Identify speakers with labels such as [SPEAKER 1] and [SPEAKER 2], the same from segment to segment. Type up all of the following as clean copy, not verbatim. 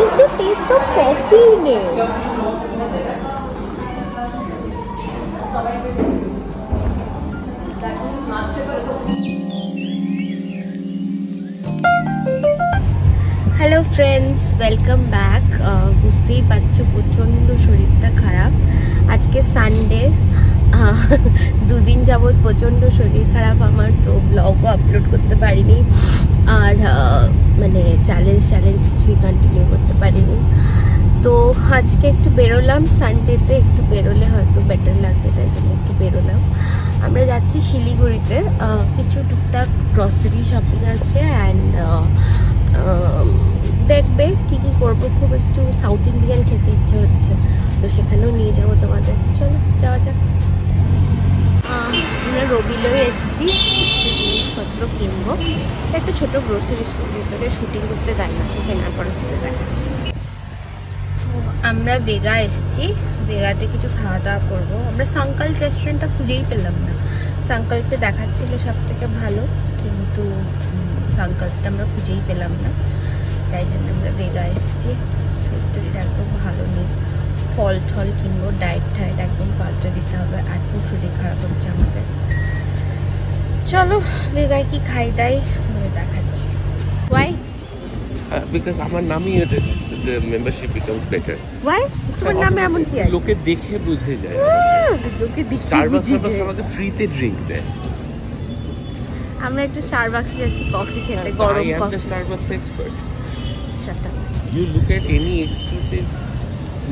[SPEAKER 1] It's the taste of coffee in it. Hello friends, welcome back. বুঝতেই পারছো প্রচণ্ড শরীরটা খারাপ। আজকে সানডে, দুদিন যাবৎ প্রচণ্ড শরীর খারাপ আমার, তো ব্লগও আপলোড করতে পারিনি। আর মানে চ্যালেঞ্জ কিছুই কন্টিনিউ করতে পারিনি। তো আজকে একটু বেরোলাম, সানডেতে একটু বেরোলে হয়তো বেটার লাগবে, তাই জন্য একটু বেরোলাম। আমরা যাচ্ছি শিলিগুড়িতে, কিছু টুকটাক গ্রসারি শপিং আছে অ্যান্ড দেখবে কি কি করবো। খুব একটু সাউথ ইন্ডিয়ান খেতে ইচ্ছে হচ্ছে, তো সেখানেও নিয়ে যাবো তোমাদের। চলো যাওয়া যাক। আমরা রবিলয়ে এসেছি, কিছু জিনিসপত্র কিনবো। একটা ছোট গ্রোসারি স্টোর, ভিতরে শুটিং করতে দেয় না, কেনার পরে করতে দেখাচ্ছি। আমরা ভেগা এসেছি, ভেগাতে কিছু খাওয়া দাওয়া করবো। আমরা সাঙ্কাল্প রেস্টুরেন্টটা খুঁজেই পেলাম না। সাঙ্কাল্পে দেখাচ্ছিল সব থেকে ভালো, কিন্তু সাঙ্কাল্পটা আমরা খুঁজেই পেলাম না, তাই জন্য আমরা ভেগা এসেছি। ফ্যাক্টরিটা একদম ভালো নেই। ফল টল কিনবো, ডায়েট একদম পাল্টে দিতে হবে, এত শরীর খারাপ হচ্ছে আমাদের। চলো ভেগায় কি খাই দাই দেখাচ্ছি। ওয়াই?
[SPEAKER 2] Because আমার নামই the membership becomes better.
[SPEAKER 1] Why? তোমার নামে এমন কি আছে?
[SPEAKER 2] লোকে দেখে বুঝে যায়।
[SPEAKER 1] লোকে দেখে
[SPEAKER 2] স্টারবাকস আমাকে ফ্রিতে ড্রিঙ্ক দেয়।
[SPEAKER 1] আমরা একটু স্টারবাকসে যাচ্ছি কফি খেতে, গরম coffee.
[SPEAKER 2] I am the Starbucks expert.
[SPEAKER 1] Shut up.
[SPEAKER 2] You look at any exclusive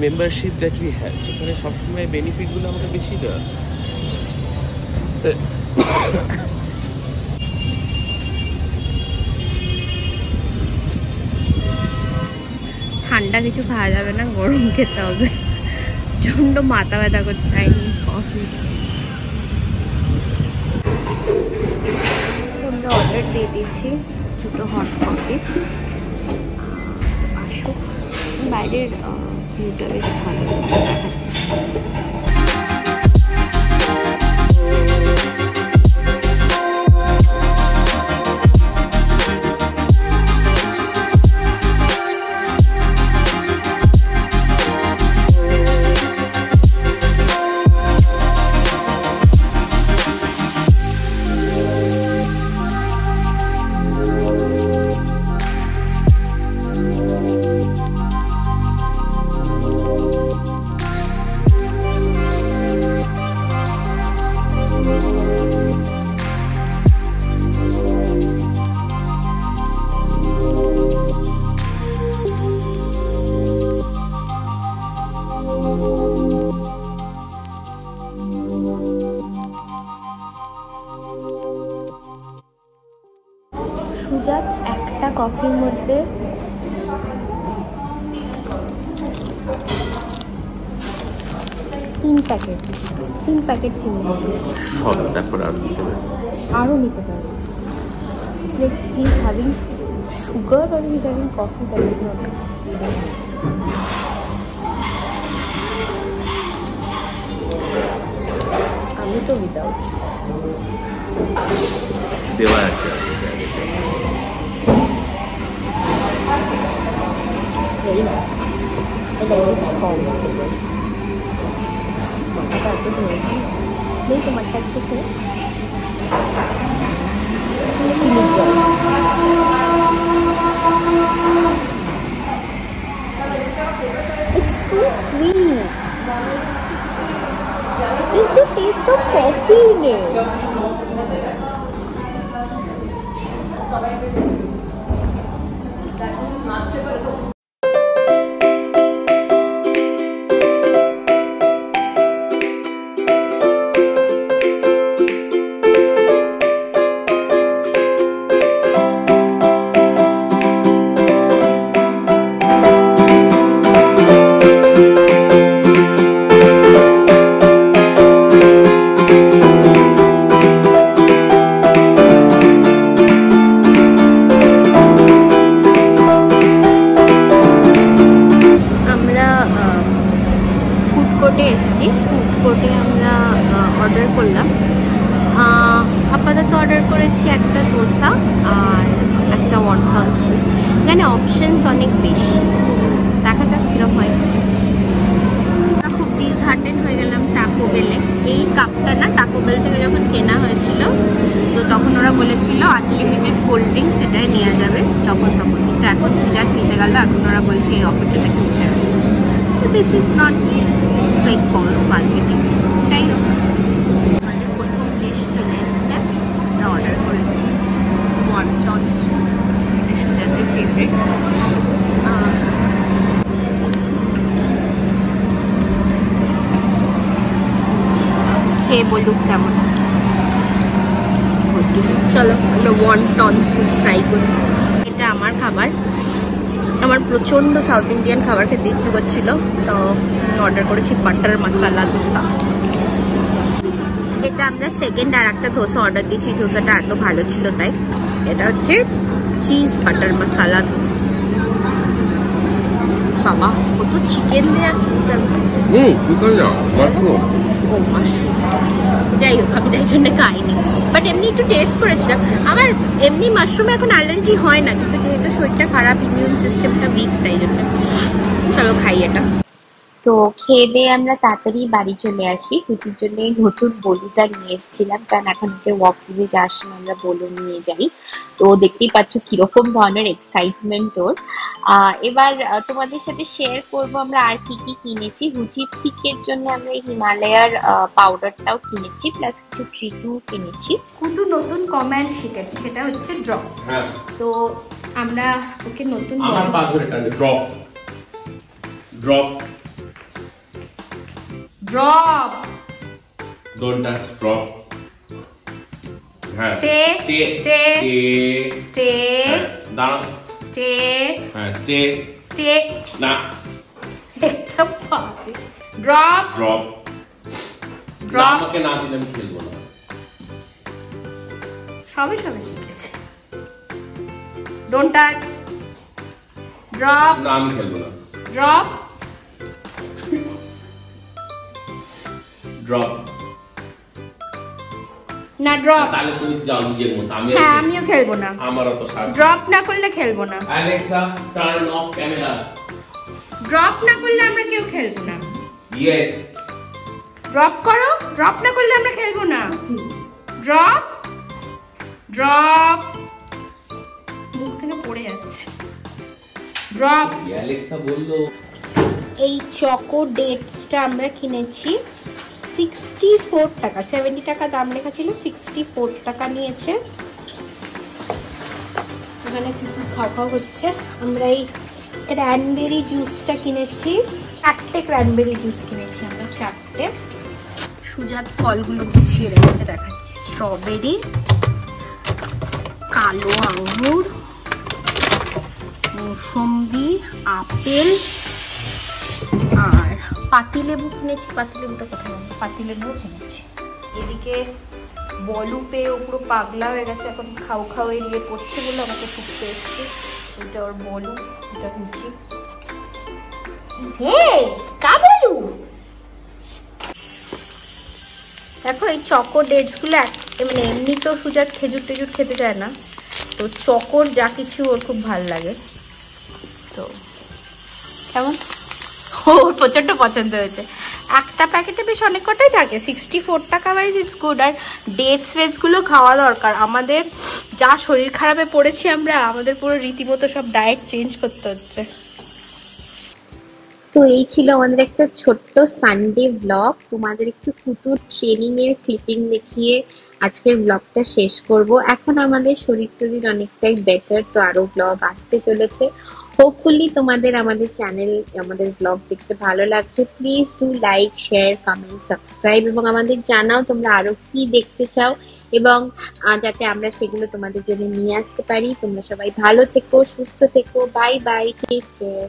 [SPEAKER 2] membership that we have, সেখানে সবসময় বেনিফিট গুলো আমাকে বেশি দেয়।
[SPEAKER 1] ঠান্ডা কিছু খাওয়া যাবে না, গরম খেতে হবে, প্রচন্ড মাথা ব্যথা করছে। কফি আমরা অর্ডার দিয়ে দিয়েছি, দুটো হট কফি। আসুক, বাইরের ভিউটা বেশ ভালো দেখাচ্ছে। সুজাত একটা কফির মধ্যে 3 প্যাকেট চিনি
[SPEAKER 2] সব, তারপর
[SPEAKER 1] আরও নিতে পারে। Like he's having sugar or he's having coffee, that is not. আমি তো উইদাউট
[SPEAKER 2] দেওয়া আছে।
[SPEAKER 1] Very nice. I like this form. नहीं तो मटक तो है। It's too sweet. It's the taste of coffee in it. অবশ্যই। এখানে অপশনস অনেক বেশি, দেখা যাক কিরকম হয়। আমরা খুব ডিসহার্টেন হয়ে গেলাম টাকো বেলে। এই কাপটা না টাকো বেল থেকে যখন কেনা হয়েছিল, তো তখন ওরা বলেছিল আনলিমিটেড কোল্ড ড্রিঙ্কস এটাই নেওয়া যাবে যখন তখন, কিন্তু এখন সুজাত নিতে গেল, এখন ওরা বলছে এই অফারটা নাকি উঠে গেছে। তো this is not, this like false marketing. যাই হোক, আমাদের প্রথম ডিশ চলে এসছে, আমরা অর্ডার করেছি ওয়ান্টন স্যুপ, এটা সুজাতের ফেভারিট। খেয়ে বলুক কেমন। চলো আমরা ওয়ান্টন স্যুপ ট্রাই করি। এটা আমার খাবার, আমার প্রচণ্ড সাউথ ইন্ডিয়ান খাবার খেতে ইচ্ছে করছিল, তো অর্ডার করেছি বাটার মশলা ধোসা। এটা আমরা সেকেন্ড আর একটা ধোসা অর্ডার দিয়েছি, ধোসাটা এত ভালো ছিল তাই। এটা হচ্ছে চিজ বাটার মশলা ধোসা। বাবা কত চিকেন দিয়ে আসছে, ও মাশরুম। যাই হোক, আমি তাই জন্য খাইনি, বাট এমনি একটু টেস্ট করেছিলাম। আমার এমনি মাশরুমে এখন অ্যালার্জি হয় না, কিন্তু যেহেতু শরীরটা খারাপ, ইমিউন সিস্টেমটা উইক, তাই জন্য। চলো খাই এটা। তো খেয়ে দিয়ে আমরা তাড়াতাড়ি বাড়ি চলে আসি। কুচির জন্য নতুন বলুটা নিয়ে এসেছিলাম, কারণ এখন ওকে ওয়াক ভিজে যাওয়ার সময় আমরা বলু নিয়ে যাই। তো দেখতেই পাচ্ছ কিরকম ধরনের এক্সাইটমেন্ট ওর। এবার তোমাদের সাথে শেয়ার করব আমরা আর কি কি কিনেছি। রুচির টিকের জন্য আমরা এই হিমালয়ার পাউডারটাও কিনেছি, প্লাস কিছু ট্রিটও কিনেছি। কিন্তু নতুন কমান্ড শিখেছি, সেটা হচ্ছে ড্রপ। তো আমরা ওকে নতুন
[SPEAKER 2] drop drop
[SPEAKER 1] drop,
[SPEAKER 2] don't touch, drop,
[SPEAKER 1] stay, stay, stay,
[SPEAKER 2] down,
[SPEAKER 1] stay,
[SPEAKER 2] stay,
[SPEAKER 1] stay,
[SPEAKER 2] na,
[SPEAKER 1] এটা পাবে, drop,
[SPEAKER 2] drop,
[SPEAKER 1] drop,
[SPEAKER 2] আমাকে না দিলে আমি খেলবো না।
[SPEAKER 1] সবে সবে শিখেছি। don't touch, drop,
[SPEAKER 2] না আমি খেলবো না।
[SPEAKER 1] drop,
[SPEAKER 2] ড্রপ
[SPEAKER 1] না ড্রপ।
[SPEAKER 2] তাহলে তুমি যাও নিজের মতো, আমি
[SPEAKER 1] হ্যাঁ আমিও খেলবো না,
[SPEAKER 2] আমারও তো সাথে।
[SPEAKER 1] ড্রপ না করলে খেলবো না।
[SPEAKER 2] Alexa turn off camera.
[SPEAKER 1] Drop না করলে আমরা কেউ খেলবো না।
[SPEAKER 2] ইয়েস,
[SPEAKER 1] ড্রপ করো, ড্রপ না করলে আমরা খেলবো না। ড্রপ, ড্রপ, মুখ থেকে পড়ে যাচ্ছে। ড্রপ।
[SPEAKER 2] অ্যালেক্সা বললো।
[SPEAKER 1] এই চকো ডেটসটা আমরা কিনেছি 64 টাকা, 70 টাকা দাম লেখা ছিল, 64 টাকা নিয়েছে। এখানে কিছু খাওয়া হচ্ছে। আমরা এই ক্র্যানবেরি জুসটা কিনেছি, 4টে ক্র্যানবেরি জুস কিনেছি আমরা, 4টে। সুজাত ফলগুলো গুছিয়ে রেখেছে, দেখাচ্ছি। স্ট্রবেরি, কালো আঙ্গুর, মৌসম্বি, আপেল আর পাতিলেবু কিনেছি। পাতিলেবুটা কোথায়? পাতিলেবুও কিনেছি। এদিকে বলু পেয়ে পুরো পাগলা হয়ে গেছে, এখন খাও খাও এড়িয়ে পড়ছে বলে আমাকে ছুটতে এসছে। এটা ওর বলু, এটা কুচি। হে কা বলু, দেখো এই চকো ডেটস গুলো মানে এমনি তো সুজাত খেজুর টেজুর খেতে চায় না, তো চকোর যা কিছু ওর খুব ভাল লাগে। তো কেমন, ওর প্রচন্ড পছন্দ হয়েছে। একটা প্যাকেটে বেশ অনেক কটাই থাকে, 64 টাকা ওয়াইজ ইটস গুড। আর ডেটস ফেটস গুলো খাওয়া দরকার, আমাদের যা শরীর খারাপে পড়েছি আমরা, আমাদের পুরো রীতিমতো সব ডায়েট চেঞ্জ করতে হচ্ছে। তো এই ছিল আমাদের একটা ছোট্ট সানডে ব্লগ। তোমাদের একটু কুতুর ট্রেনিং এর ক্লিপিং দেখিয়ে আজকের ব্লগটা শেষ করব। এখন আমাদের শরীর টরীর অনেকটাই বেটার, তো আরো ব্লগ আসতে চলেছে। হোপফুলি তোমাদের আমাদের চ্যানেল, আমাদের ব্লগ দেখতে ভালো লাগছে। Please do like, share, comment, subscribe, এবং আমাদের জানাও তোমরা আরো কি দেখতে চাও, এবং যাতে আমরা সেগুলো তোমাদের জন্য নিয়ে আসতে পারি। তোমরা সবাই ভালো থেকো, সুস্থ থেকো। Bye bye, take care.